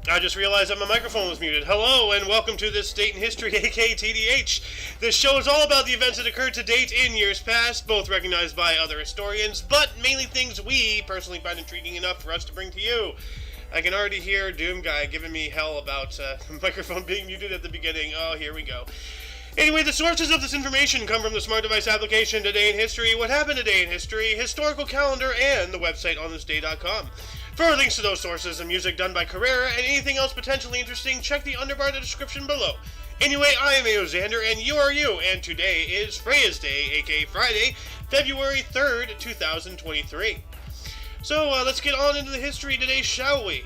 I just realized that my microphone was muted. Hello and welcome to this Date in History, aka TDH. This show is all about the events that occurred to date in years past, both recognized by other historians, but mainly things we personally find intriguing enough for us to bring to you. I can already hear Doom Guy giving me hell about the microphone being muted at the beginning. Oh, here we go. Anyway, the sources of this information come from the Smart Device application, Today in History, What Happened Today in History, Historical Calendar, and the website onthisday.com. For links to those sources and music done by Carrera and anything else potentially interesting, check the underbar in the description below. Anyway, I am Xander, and you are you, and today is Freya's Day, aka Friday, February 3rd, 2023. So, let's get on into the history today, shall we?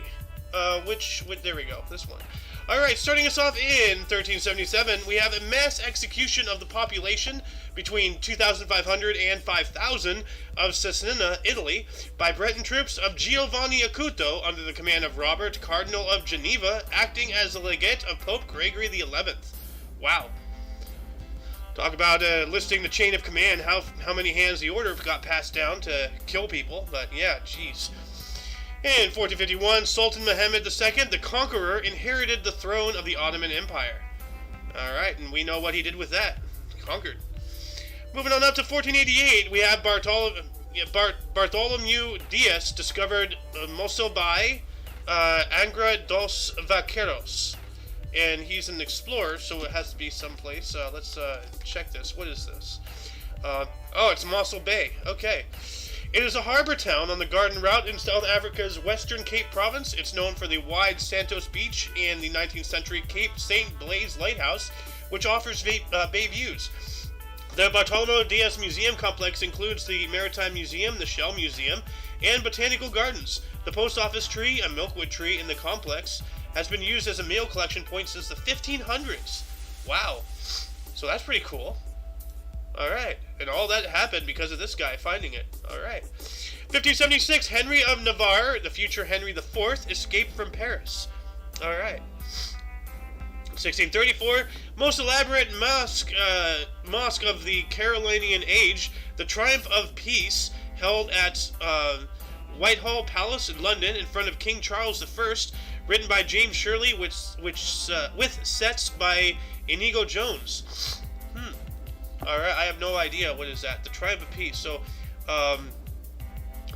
There we go, this one. Alright, starting us off in 1377, we have a mass execution of the population between 2,500 and 5,000 of Cesena, Italy, by Breton troops of Giovanni Acuto under the command of Robert, Cardinal of Geneva, acting as the legate of Pope Gregory XI. Wow. Talk about listing the chain of command, how many hands the order got passed down to kill people, but yeah, jeez. In 1451, Sultan Mehmed II, the Conqueror, inherited the throne of the Ottoman Empire. Alright, and we know what he did with that. Conquered. Moving on up to 1488, we have Bartholomew Diaz discovered Mosul Bay, Angra dos Vaqueros. And he's an explorer, so it has to be someplace. Let's check this. What is this? Oh, it's Mosul Bay. Okay. It is a harbor town on the Garden Route in South Africa's Western Cape Province. It's known for the wide Santos Beach and the 19th century Cape St. Blaise Lighthouse, which offers bay views. The Bartolomeu Diaz Museum Complex includes the Maritime Museum, the Shell Museum, and botanical gardens. The post office tree, a milkwood tree in the complex, has been used as a mail collection point since the 1500s. Wow. So that's pretty cool. Alright, and all that happened because of this guy finding it. Alright. 1576, Henry of Navarre, the future Henry IV, escaped from Paris. Alright. 1634, most elaborate mosque of the Carolinian age, the Triumph of Peace, held at Whitehall Palace in London in front of King Charles I, written by James Shirley, with sets by Inigo Jones. Alright, I have no idea. What is that? The Triumph of Peace. So,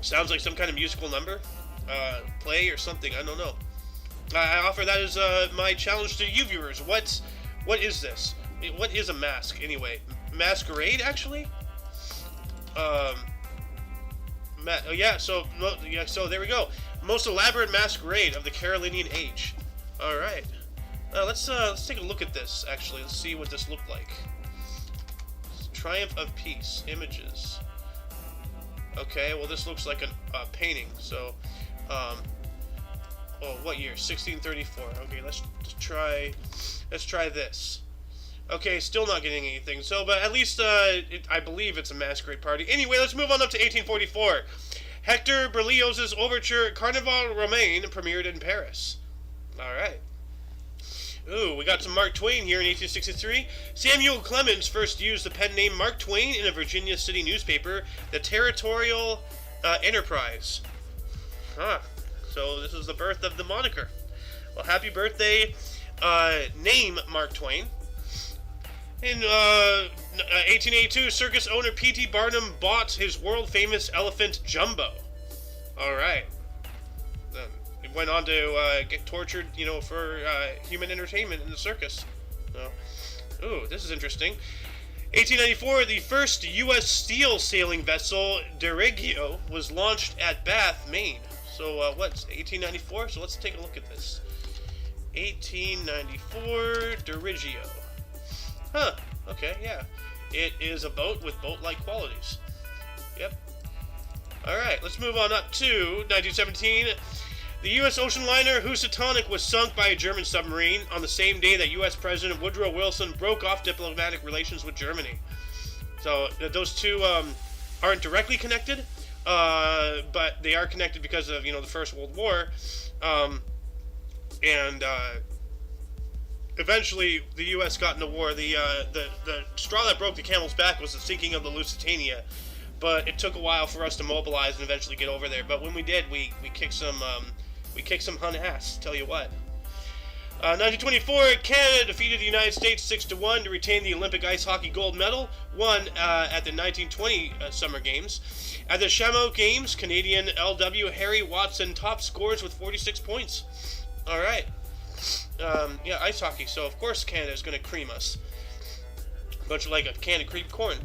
sounds like some kind of musical number, play or something. I don't know. I offer that as my challenge to you viewers. What is this? What is a mask, anyway? Masquerade, actually? So there we go. Most elaborate masquerade of the Carolinian age. Alright. Let's take a look at this, actually. Let's see what this looked like. Triumph of Peace. Images. Okay, well this looks like a painting, so, what year? 1634. Okay, let's try this. Okay, still not getting anything, so, but at least, I believe it's a masquerade party. Anyway, let's move on up to 1844. Hector Berlioz's overture Carnaval Romain premiered in Paris. Alright. Ooh, we got some Mark Twain here in 1863. Samuel Clemens first used the pen name Mark Twain in a Virginia city newspaper, the Territorial Enterprise. Huh. So this is the birth of the moniker. Well, happy birthday, name Mark Twain. In 1882, circus owner P.T. Barnum bought his world-famous elephant Jumbo. Alright. Went on to get tortured, for human entertainment in the circus. So, ooh, this is interesting. 1894, the first U.S. steel sailing vessel, Deregio, was launched at Bath, Maine. So, what's 1894? So let's take a look at this. 1894, Deregio. Huh, okay, yeah. It is a boat with boat-like qualities. Yep. Alright, let's move on up to 1917. The U.S. ocean liner Housatonic was sunk by a German submarine on the same day that U.S. President Woodrow Wilson broke off diplomatic relations with Germany. So those two aren't directly connected, but they are connected because of the First World War, and eventually the U.S. got in the war. The straw that broke the camel's back was the sinking of the Lusitania. But it took a while for us to mobilize and eventually get over there. But when we did, we kicked some Hun ass. Tell you what. 1924, Canada defeated the United States 6-1 to retain the Olympic ice hockey gold medal, won at the 1920 Summer Games. At the Chamonix Games, Canadian LW Harry Watson top scores with 46 points. All right. Yeah, ice hockey. So, of course, Canada is going to cream us. Bunch of like a can of creamed corn.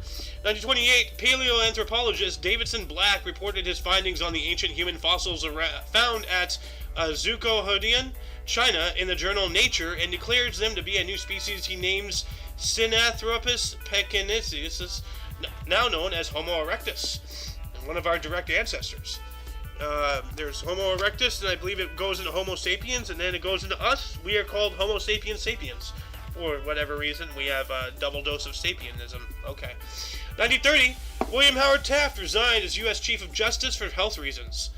1928, paleoanthropologist Davidson Black reported his findings on the ancient human fossils found at Zhuhai, China, in the journal Nature, and declares them to be a new species he names Sinanthropus pekinensis, now known as Homo erectus, one of our direct ancestors. There's Homo erectus, and I believe it goes into Homo sapiens, and then it goes into us. We are called Homo sapiens sapiens. For whatever reason, we have a double dose of sapienism. Okay. 1930, William Howard Taft resigned as U.S. Chief of Justice for health reasons.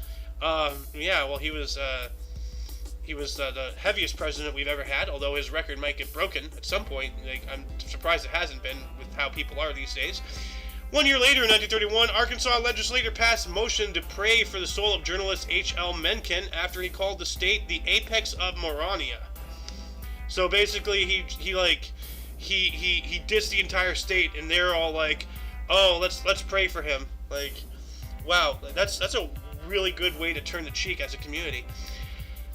Yeah, well, he was the heaviest president we've ever had, although his record might get broken at some point. Like, I'm surprised it hasn't been with how people are these days. 1 year later, in 1931, Arkansas legislator passed a motion to pray for the soul of journalist H.L. Mencken after he called the state the apex of Morania. So basically, he dissed the entire state, and they're all like, "Oh, let's pray for him." Like, wow, that's a really good way to turn the cheek as a community.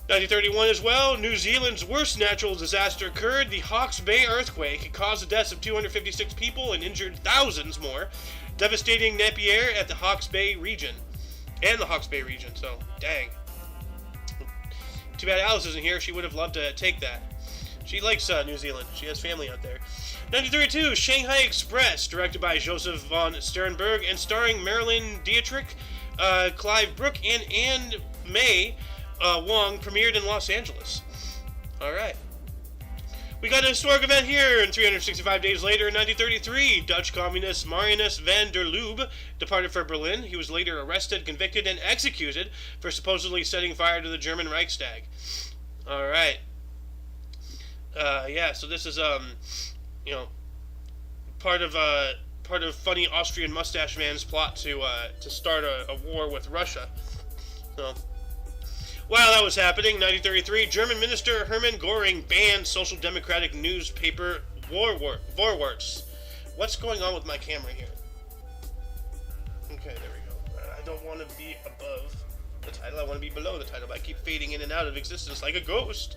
1931 as well, New Zealand's worst natural disaster occurred. The Hawke's Bay earthquake caused the deaths of 256 people and injured thousands more, devastating Napier at the Hawke's Bay region, So, dang. Too bad Alice isn't here. She would have loved to take that. She likes New Zealand. She has family out there. 1932, Shanghai Express, directed by Joseph von Sternberg and starring Marilyn Dietrich, Clive Brook, and Anne May Wong, premiered in Los Angeles. All right. We got a historic event here, and 365 days later, in 1933, Dutch communist Marianus van der Lubbe departed for Berlin. He was later arrested, convicted, and executed for supposedly setting fire to the German Reichstag. All right. Yeah, so this is part of funny Austrian mustache man's plot to start a war with Russia. So, while that was happening, 1933, German Minister Hermann Göring banned Social Democratic newspaper Vorwärts. What's going on with my camera here? Okay, there we go. I don't want to be above the title. I want to be below the title, but I keep fading in and out of existence like a ghost.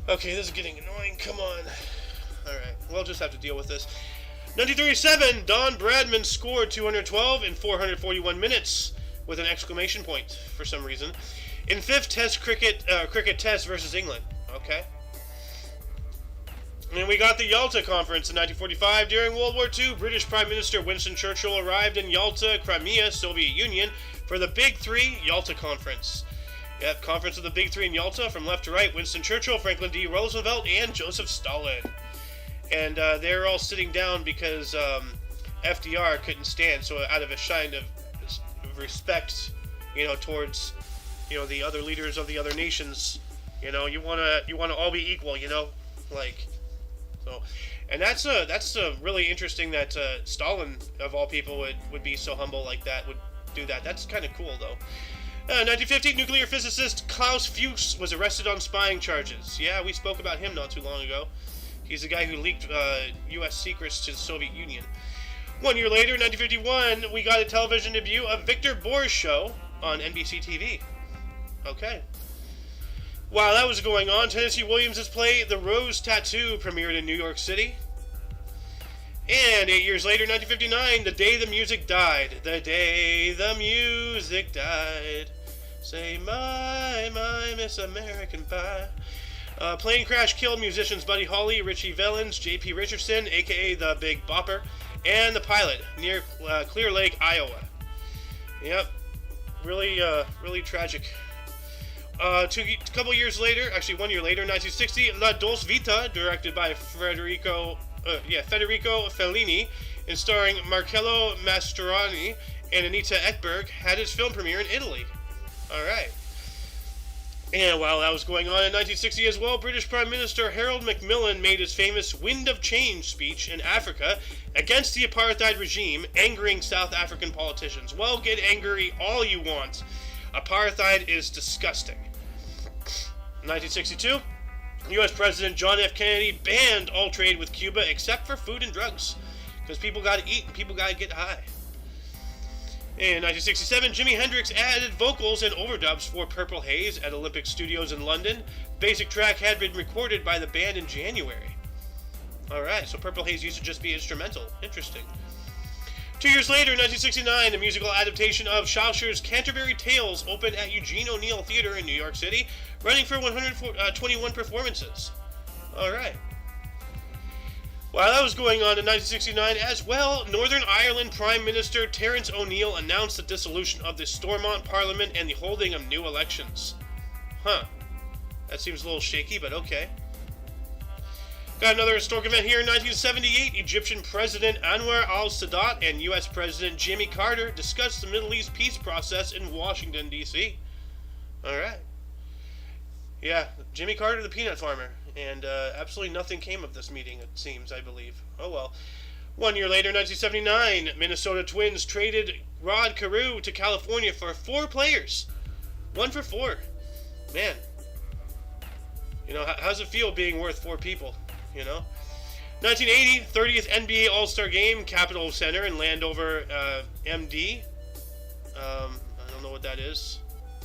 Okay, this is getting annoying. Come on. Alright, we'll just have to deal with this. 1937, Don Bradman scored 212 in 441 minutes with an exclamation point for some reason in fifth Test cricket test versus England. Okay. And we got the Yalta Conference in 1945. During World War II, British Prime Minister Winston Churchill arrived in Yalta, Crimea, Soviet Union, for the Big Three Yalta Conference. Yep, Conference of the Big Three in Yalta, from left to right, Winston Churchill, Franklin D. Roosevelt, and Joseph Stalin. And they're all sitting down because FDR couldn't stand, so out of a sign of respect, towards, the other leaders of the other nations, you want to all be equal, like, so. And that's really interesting that Stalin, of all people, would be so humble like that, would do that. That's kind of cool, though. 1950, nuclear physicist Klaus Fuchs was arrested on spying charges. Yeah, we spoke about him not too long ago. He's the guy who leaked U.S. secrets to the Soviet Union. 1 year later, 1951, we got a television debut of Victor Bohr's show on NBC TV. Okay. While that was going on, Tennessee Williams' play The Rose Tattoo premiered in New York City. And 8 years later, 1959, The Day the Music Died. The day the music died. Say, my, Miss American Pie. Plane crash killed musicians Buddy Holly, Richie Valens, J.P. Richardson, a.k.a. the Big Bopper, and the pilot near Clear Lake, Iowa. Yep. Really tragic. A couple years later, actually 1 year later, 1960, La Dolce Vita, directed by Federico Fellini, and starring Marcello Mastroianni and Anita Ekberg, had its film premiere in Italy. Alright. And while that was going on in 1960 as well, British Prime Minister Harold Macmillan made his famous Wind of Change speech in Africa against the apartheid regime, angering South African politicians. Well, get angry all you want. Apartheid is disgusting. 1962, U.S. President John F. Kennedy banned all trade with Cuba except for food and drugs, because people got to eat and people got to get high. In 1967, Jimi Hendrix added vocals and overdubs for Purple Haze at Olympic Studios in London. Basic track had been recorded by the band in January. Alright, so Purple Haze used to just be instrumental. Interesting. 2 years later, in 1969, the musical adaptation of Chaucer's Canterbury Tales opened at Eugene O'Neill Theatre in New York City, running for 121 performances. Alright. While that was going on in 1969 as well, Northern Ireland Prime Minister Terence O'Neill announced the dissolution of the Stormont Parliament and the holding of new elections. Huh. That seems a little shaky, but okay. Got another historic event here in 1978. Egyptian President Anwar al-Sadat and U.S. President Jimmy Carter discussed the Middle East peace process in Washington, D.C. Alright. Yeah, Jimmy Carter, the peanut farmer. And absolutely nothing came of this meeting, it seems, I believe. Oh well. 1 year later, 1979, Minnesota Twins traded Rod Carew to California for 4 players. 1 for 4. Man. You know, how's it feel being worth 4 people? You know? 1980, 30th NBA All-Star Game, Capitol Center in Landover, MD. I don't know what that is.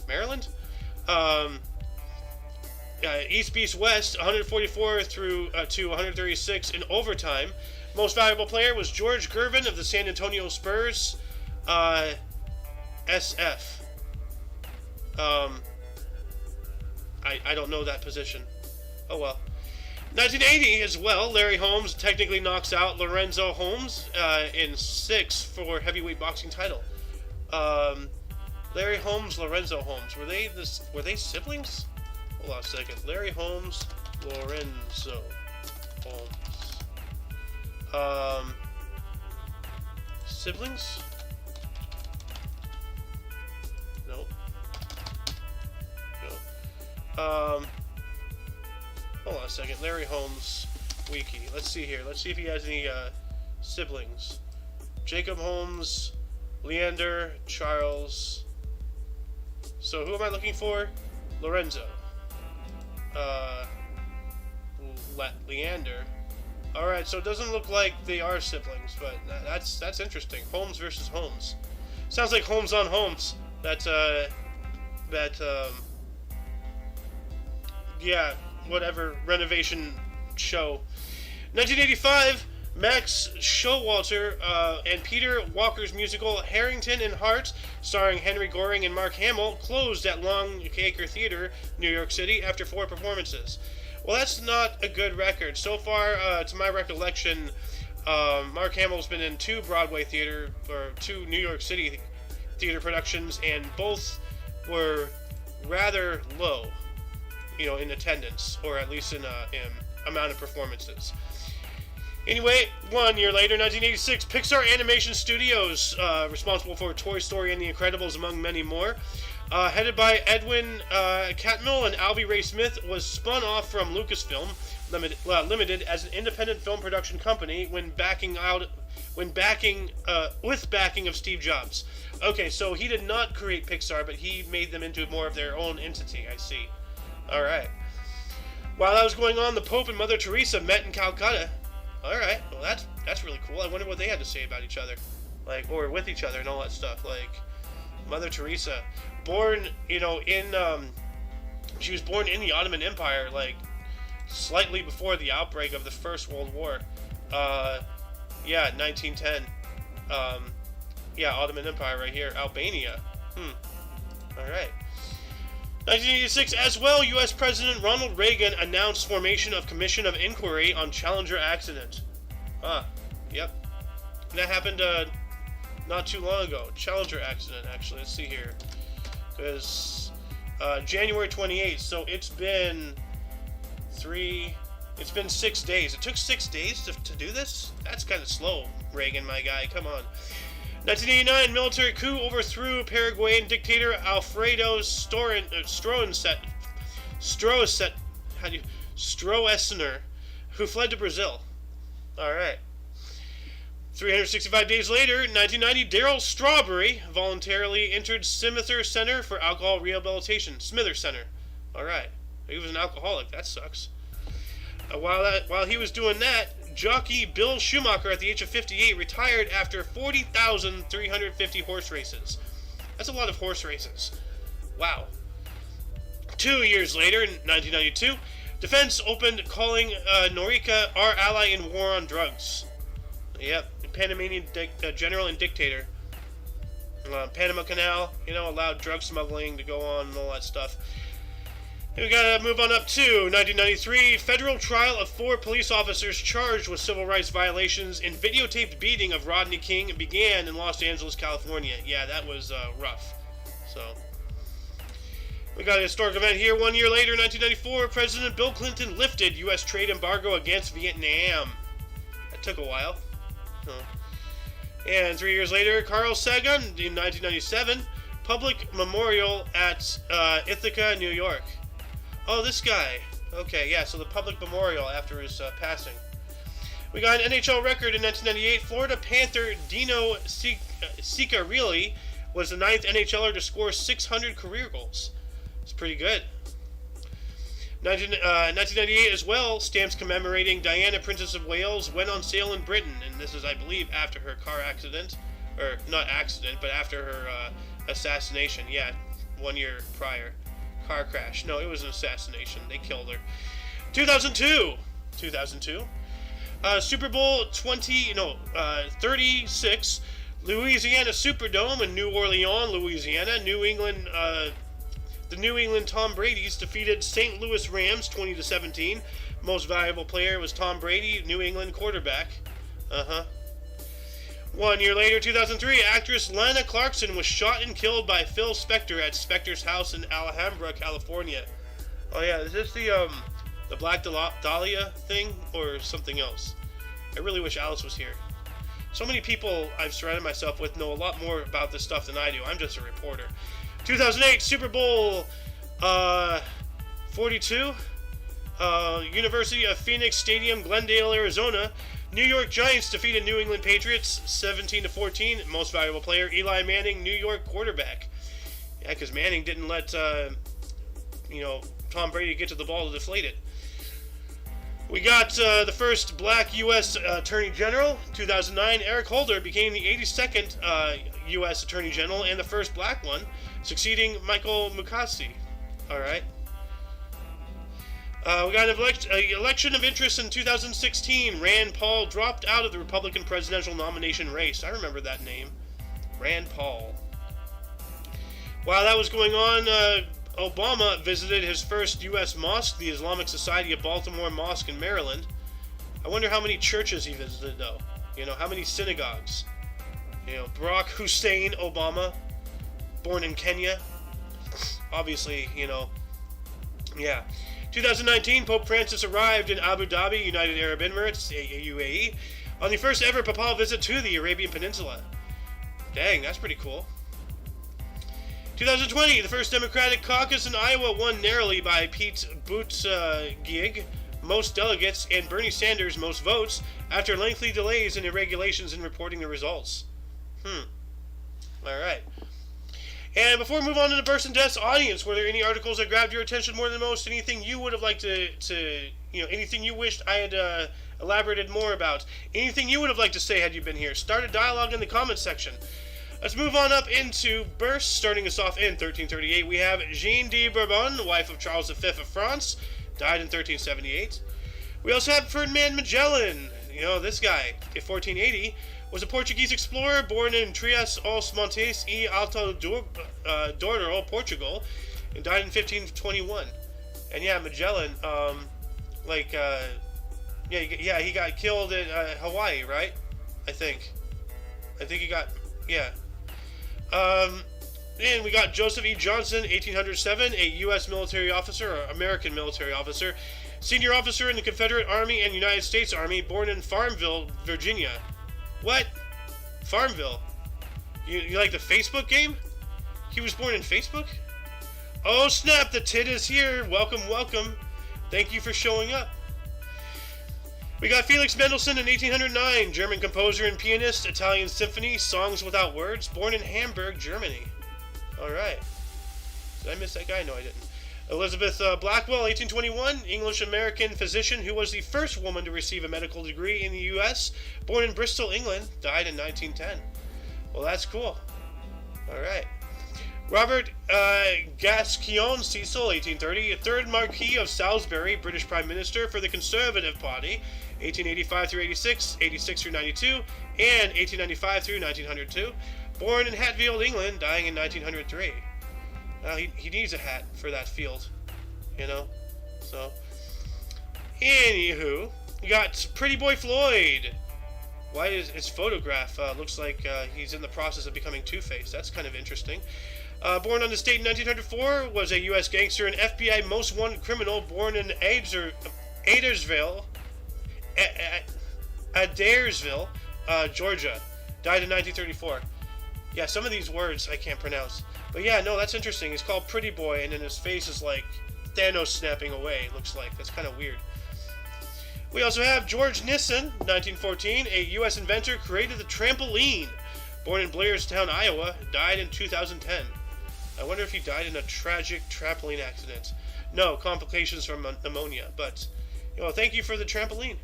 Maryland? East beats West, 144 to 136 in overtime. Most valuable player was George Gervin of the San Antonio Spurs. SF. I don't know that position. Oh well. 1980 as well, Larry Holmes technically knocks out Lorenzo Holmes in 6 for heavyweight boxing title. Larry Holmes, Lorenzo Holmes, were they siblings? Hold on a second. Larry Holmes, Lorenzo Holmes. Siblings? Nope. No. Hold on a second. Larry Holmes wiki. Let's see here. Let's see if he has any siblings. Jacob Holmes, Leander, Charles. So who am I looking for? Lorenzo. Leander. Alright, so it doesn't look like they are siblings, but that's interesting. Holmes versus Holmes. Sounds like Holmes on Holmes. Yeah, whatever, renovation show. 1985, Max Showalter and Peter Walker's musical Harrington and Hart, starring Henry Goring and Mark Hamill, closed at Longacre Theatre, New York City, after 4 performances. Well, that's not a good record. So far, to my recollection, Mark Hamill's been in 2 Broadway theater, or 2 New York City theater productions, and both were rather low, you know, in attendance, or at least in amount of performances. Anyway, 1 year later, 1986, Pixar Animation Studios, responsible for Toy Story and The Incredibles, among many more, headed by Edwin Catmull and Albie Ray Smith, was spun off from Lucasfilm Limited as an independent film production company with backing of Steve Jobs. Okay, so he did not create Pixar, but he made them into more of their own entity. I see. Alright. While that was going on, the Pope and Mother Teresa met in Calcutta. Alright, well that's really cool. I wonder what they had to say about each other. Like, or with each other and all that stuff. Like, Mother Teresa, born, you know, she was born in the Ottoman Empire, like, slightly before the outbreak of the First World War. 1910. Ottoman Empire right here. Albania. Alright. 1986 as well, U.S. President Ronald Reagan announced formation of Commission of Inquiry on Challenger accident. Yep. And that happened not too long ago. Challenger accident, actually. Let's see here. Because January 28th, so it's been 6 days. It took 6 days to do this? That's kind of slow, Reagan, my guy. Come on. 1989, military coup overthrew Paraguayan dictator Alfredo Stroessner, who fled to Brazil. Alright. 365 days later, 1990, Darryl Strawberry voluntarily entered Smithers Center for Alcohol Rehabilitation. Smithers Center. Alright. He was an alcoholic. That sucks. While he was doing that, jockey Bill Schumacher, at the age of 58, retired after 40,350 horse races. That's a lot of horse races. Wow. 2 years later, in 1992, defense opened calling Norica our ally in war on drugs. Yep, Panamanian general and dictator. Panama Canal, allowed drug smuggling to go on and all that stuff. And we gotta move on up to 1993. Federal trial of 4 police officers charged with civil rights violations in videotaped beating of Rodney King began in Los Angeles, California. Yeah, that was rough. So, we got a historic event here. 1 year later, 1994, President Bill Clinton lifted U.S. trade embargo against Vietnam. That took a while. And 3 years later, Carl Sagan, in 1997, public memorial at Ithaca, New York. Oh, this guy. Okay, yeah, so the public memorial after his passing. We got an NHL record in 1998. Florida Panther Dino Ciccarelli was the 9th NHLer to score 600 career goals. It's pretty good. 1998 as well, stamps commemorating Diana, Princess of Wales, went on sale in Britain, and this is, I believe, after her car accident, or not accident, but after her assassination. Yeah, 1 year prior. Car crash. No, it was an assassination. They killed her. 2002. Super Bowl 36. Louisiana Superdome in New Orleans, Louisiana. The New England Tom Brady's defeated St. Louis Rams 20-17. Most valuable player was Tom Brady, New England quarterback. 1 year later, 2003, actress Lana Clarkson was shot and killed by Phil Spector at Spector's house in Alhambra, California. Oh yeah, is this the Black Dahlia thing or something else? I really wish Alice was here. So many people I've surrounded myself with know a lot more about this stuff than I do. I'm just a reporter. 2008 Super Bowl 42, University of Phoenix Stadium, Glendale, Arizona. New York Giants defeated New England Patriots 17-14. Most valuable player Eli Manning, New York quarterback. Yeah, because Manning didn't let Tom Brady get to the ball to deflate it. We got the first black U.S. Attorney General. 2009, Eric Holder became the 82nd U.S. Attorney General and the first black one, succeeding Michael Mukasey. All right. We got an election of interest in 2016. Rand Paul dropped out of the Republican presidential nomination race. I remember that name. Rand Paul. While that was going on, Obama visited his first U.S. mosque, the Islamic Society of Baltimore Mosque in Maryland. I wonder how many churches he visited, though. How many synagogues? Barack Hussein Obama, born in Kenya. Obviously, yeah. 2019, Pope Francis arrived in Abu Dhabi, United Arab Emirates, UAE, on the first ever papal visit to the Arabian Peninsula. Dang, that's pretty cool. 2020, the first Democratic caucus in Iowa won narrowly by Pete Buttigieg, most delegates, and Bernie Sanders, most votes, after lengthy delays and irregularities in reporting the results. Alright. And before we move on to the births and deaths, audience, were there any articles that grabbed your attention more than most? Anything you would have liked to anything you wished I had elaborated more about? Anything you would have liked to say had you been here? Start a dialogue in the comments section. Let's move on up into births. Starting us off in 1338, we have Jeanne de Bourbon, wife of Charles V of France, died in 1378. We also have Ferdinand Magellan, this guy, in 1480. Was a Portuguese explorer born in Trias os Montes e Alto Douro, Portugal, and died in 1521. And yeah, Magellan, he got killed in Hawaii, right? I think he got, yeah. And we got Joseph E. Johnson, 1807, a U.S. military officer, or American military officer, senior officer in the Confederate Army and United States Army, born in Farmville, Virginia. What? Farmville? You like the Facebook game? He was born in Facebook? Oh snap, the tit is here. Welcome, welcome. Thank you for showing up. We got Felix Mendelssohn in 1809, German composer and pianist, Italian symphony, songs without words, born in Hamburg, Germany. Alright. Did I miss that guy? No, I didn't. Elizabeth Blackwell, 1821, English-American physician who was the first woman to receive a medical degree in the U.S., born in Bristol, England, died in 1910. Well, that's cool. All right. Robert Gascoigne Cecil, 1830, 3rd Marquis of Salisbury, British Prime Minister for the Conservative Party, 1885 through 86, 86 through 92, and 1895 through 1902. Born in Hatfield, England, dying in 1903. He needs a hat for that field, you know? So, anywho, you got Pretty Boy Floyd. Why is his photograph looks like he's in the process of becoming Two-Face? That's kind of interesting. Born on the state in 1904, was a U.S. gangster and FBI most wanted criminal, born in Adairsville, Georgia. Died in 1934. Yeah, some of these words I can't pronounce. But yeah, no, that's interesting. He's called Pretty Boy, and then his face is like Thanos snapping away, it looks like. That's kind of weird. We also have George Nissen, 1914, a U.S. inventor, created the trampoline. Born in Blairstown, Iowa, died in 2010. I wonder if he died in a tragic trampoline accident. No, complications from pneumonia, but, thank you for the trampoline.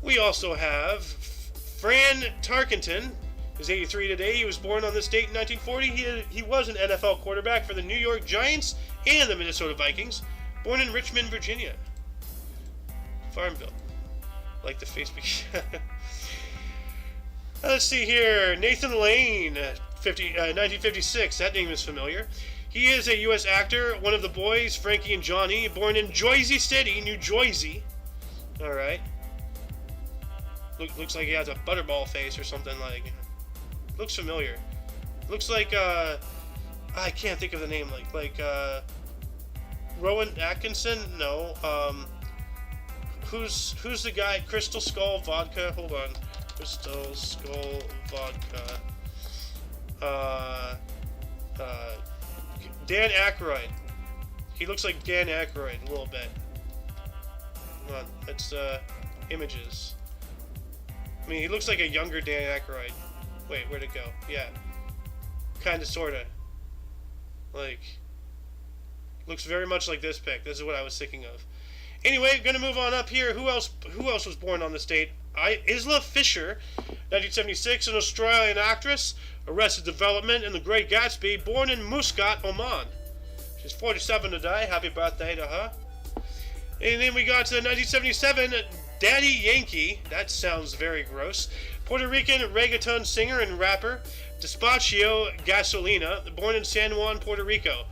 We also have Fran Tarkenton. He's 83 today. He was born on this date in 1940. He was an NFL quarterback for the New York Giants and the Minnesota Vikings. Born in Richmond, Virginia. Farmville. Like the Facebook. Let's see here. Nathan Lane, 1956. That name is familiar. He is a U.S. actor, one of the boys, Frankie and Johnny, born in Jersey City, New Jersey. Alright. Looks like he has a butterball face or something like. Looks familiar. Looks like, I can't think of the name, like Rowan Atkinson? No, who's the guy? Crystal Skull Vodka? Hold on. Crystal Skull Vodka. Dan Aykroyd. He looks like Dan Aykroyd a little bit. Hold on, it's, images. I mean, he looks like a younger Dan Aykroyd. Wait, where'd it go? Yeah. Kinda, sorta. Like, looks very much like this pic. This is what I was thinking of. Anyway, gonna move on up here. Who else was born on this date? Isla Fisher, 1976, an Australian actress. Arrested Development and The Great Gatsby, born in Muscat, Oman. She's 47 today. Happy birthday to her. And then we got to 1977, Daddy Yankee. That sounds very gross. Puerto Rican reggaeton singer and rapper, Despacio Gasolina, born in San Juan, Puerto Rico.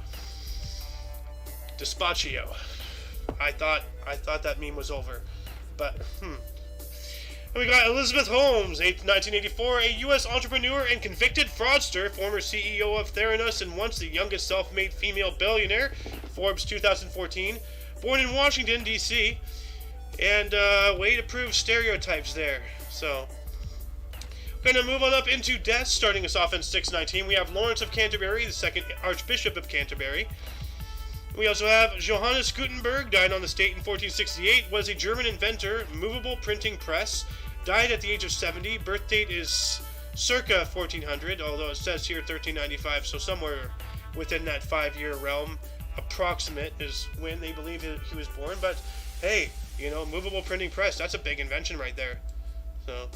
Despacio. I thought that meme was over, but And we got Elizabeth Holmes, 1984, a U.S. entrepreneur and convicted fraudster, former CEO of Theranos and once the youngest self-made female billionaire, Forbes 2014, born in Washington, D.C., and way to prove stereotypes there. So, we're going to move on up into deaths, starting us off in 619. We have Lawrence of Canterbury, the second Archbishop of Canterbury. We also have Johannes Gutenberg, died on this date in 1468, was a German inventor, movable printing press, died at the age of 70. Birth date is circa 1400, although it says here 1395, so somewhere within that 5-year realm, approximate, is when they believe he was born. But hey, movable printing press, that's a big invention right there. So,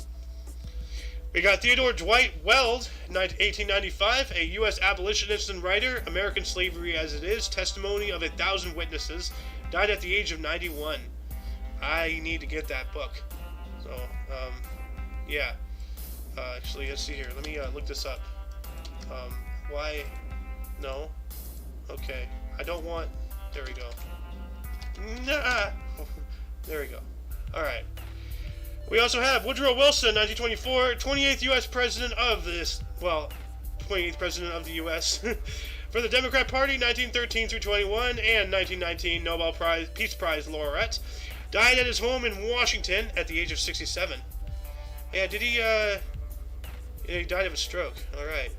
we got Theodore Dwight Weld, 1895, a U.S. abolitionist and writer, American Slavery as It Is, Testimony of 1,000 Witnesses, died at the age of 91. I need to get that book. So, yeah. Actually, let's see here. Let me look this up. Why? No. Okay. I don't want... There we go. Nah! There we go. Alright. We also have Woodrow Wilson, 1924, 28th U.S. President of this, 28th President of the U.S. for the Democrat Party, 1913 through 21, and 1919 Nobel Peace Prize laureate. Died at his home in Washington at the age of 67. Yeah, did he, he died of a stroke. Alright.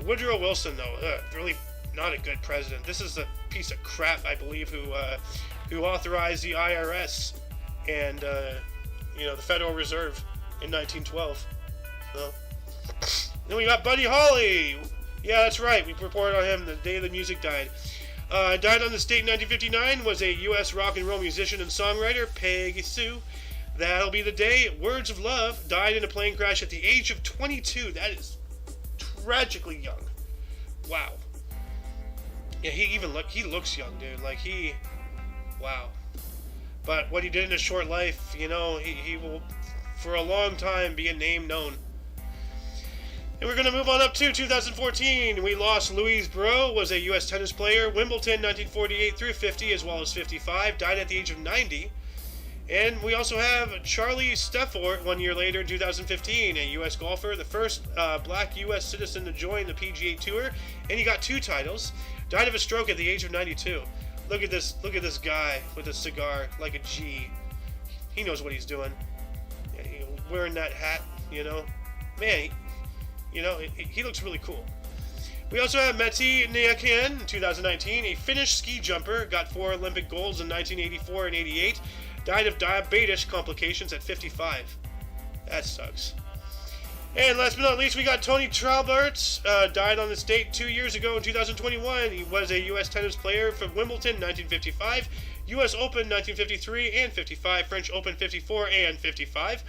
Woodrow Wilson, though, really not a good president. This is a piece of crap, I believe, who authorized the IRS and, the Federal Reserve in 1912. So. Then we got Buddy Holly. Yeah, that's right. We reported on him the day the music died. Died on this date in 1959 was a U.S. rock and roll musician and songwriter, Peggy Sue. That'll be the day. Words of Love died in a plane crash at the age of 22. That is tragically young. Wow. Yeah, he looks young, dude. Like, wow. But what he did in his short life, you know, he will, for a long time, be a name known. And we're going to move on up to 2014. We lost Louise Breaux, was a U.S. tennis player, Wimbledon 1948 through 50, as well as 55, died at the age of 90. And we also have Charlie Steffort, 1 year later in 2015, a U.S. golfer, the first black U.S. citizen to join the PGA Tour, and he got 2 titles. Died of a stroke at the age of 92. Look at this guy with a cigar like a G. He knows what he's doing. Wearing that hat, you know. Man, he looks really cool. We also have Matti Nykänen in 2019, a Finnish ski jumper, got 4 Olympic golds in 1984 and 88. Died of diabetes complications at 55. That sucks. And last but not least, we got Tony Trauberts. Died on this date 2 years ago in 2021. He was a U.S. tennis player from Wimbledon 1955, U.S. Open 1953 and 55, French Open 54 and 55.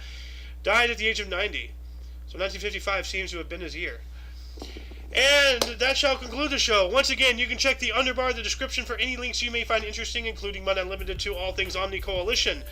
Died at the age of 90. So 1955 seems to have been his year. And that shall conclude the show. Once again, you can check the underbar of the description for any links you may find interesting, including but not limited to all things Omni Coalition.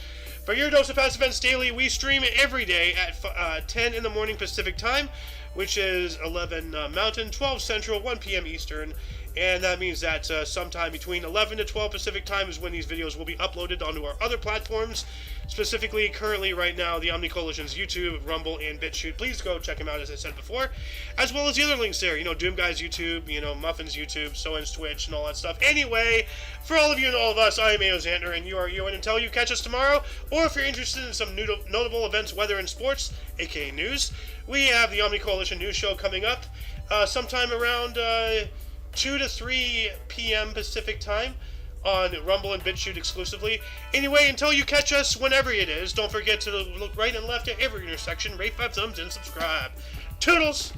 For your dose of past events daily, we stream every day at 10 in the morning Pacific Time, which is 11 Mountain, 12 Central, 1 p.m. Eastern. And that means that sometime between 11 to 12 Pacific Time is when these videos will be uploaded onto our other platforms. Specifically, currently, right now, the Omni Coalition's YouTube, Rumble, and BitChute. Please go check them out, as I said before. As well as the other links there. You know, Doom Guy's YouTube, you know, Muffin's YouTube, Soen's Twitch, and all that stuff. Anyway, for all of you and all of us, I am Ayo Xander, and you are you. And until you catch us tomorrow, or if you're interested in some notable events, weather, and sports, aka news, we have the Omni Coalition News Show coming up sometime around 2 to 3 p.m. Pacific Time on Rumble and BitChute exclusively. Anyway, until you catch us whenever it is, don't forget to look right and left at every intersection, rate 5 thumbs, and subscribe. Toodles!